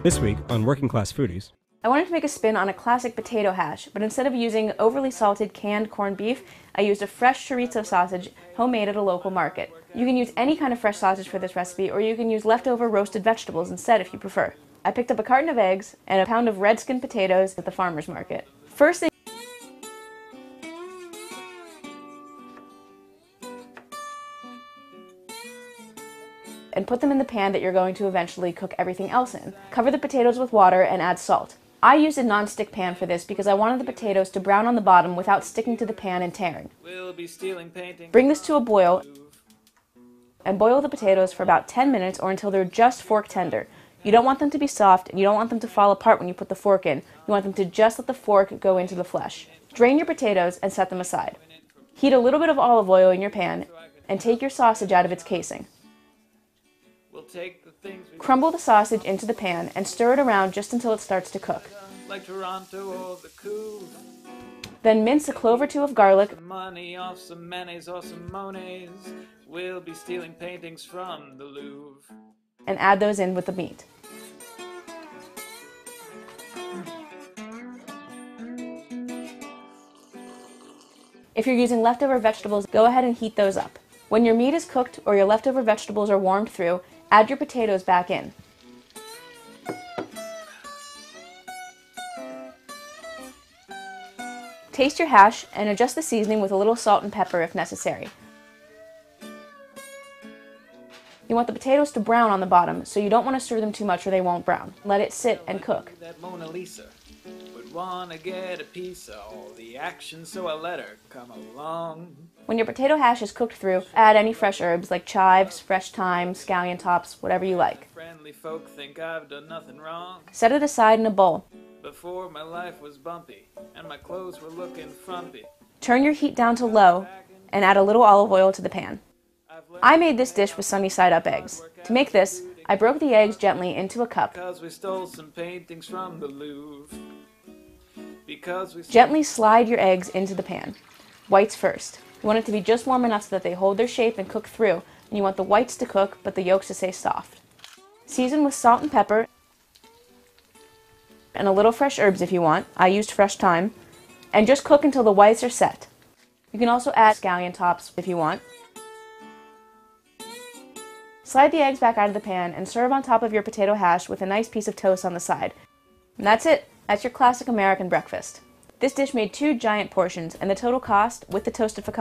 This week on Working Class Foodies. I wanted to make a spin on a classic potato hash, but instead of using overly salted canned corned beef, I used a fresh chorizo sausage homemade at a local market. You can use any kind of fresh sausage for this recipe, or you can use leftover roasted vegetables instead if you prefer. I picked up a carton of eggs and a pound of red skin potatoes at the farmer's market. First, and put them in the pan that you're going to eventually cook everything else in. Cover the potatoes with water and add salt. I used a non-stick pan for this because I wanted the potatoes to brown on the bottom without sticking to the pan and tearing. Bring this to a boil and boil the potatoes for about 10 minutes or until they're just fork tender. You don't want them to be soft and you don't want them to fall apart when you put the fork in. You want them to just let the fork go into the flesh. Drain your potatoes and set them aside. Heat a little bit of olive oil in your pan and take your sausage out of its casing. Crumble the sausage into the pan and stir it around just until it starts to cook. Then mince a clove or two of garlic We'll be stealing paintings from the Louvre. And add those in with the meat. If you're using leftover vegetables, go ahead and heat those up. When your meat is cooked or your leftover vegetables are warmed through, add your potatoes back in. Taste your hash and adjust the seasoning with a little salt and pepper if necessary. You want the potatoes to brown on the bottom, so you don't want to stir them too much or they won't brown. Let it sit and cook. That Mona Lisa would wanna get a piece of all the action, so I let her come along. When your potato hash is cooked through, add any fresh herbs like chives, fresh thyme, scallion tops, whatever you like. Friendly folk think I've done nothing wrong. Set it aside in a bowl. Before my life was bumpy and my clothes were looking frumpy. Turn your heat down to low and add a little olive oil to the pan. I made this dish with sunny side up eggs. To make this, I broke the eggs gently into a cup. Because we stole some paintings from the Louvre. Gently slide your eggs into the pan. Whites first. You want it to be just warm enough so that they hold their shape and cook through, and you want the whites to cook but the yolks to stay soft. Season with salt and pepper and a little fresh herbs if you want. I used fresh thyme. And just cook until the whites are set. You can also add scallion tops if you want. Slide the eggs back out of the pan and serve on top of your potato hash with a nice piece of toast on the side. And that's it. That's your classic American breakfast. This dish made 2 giant portions, and the total cost, with the toasted focaccia,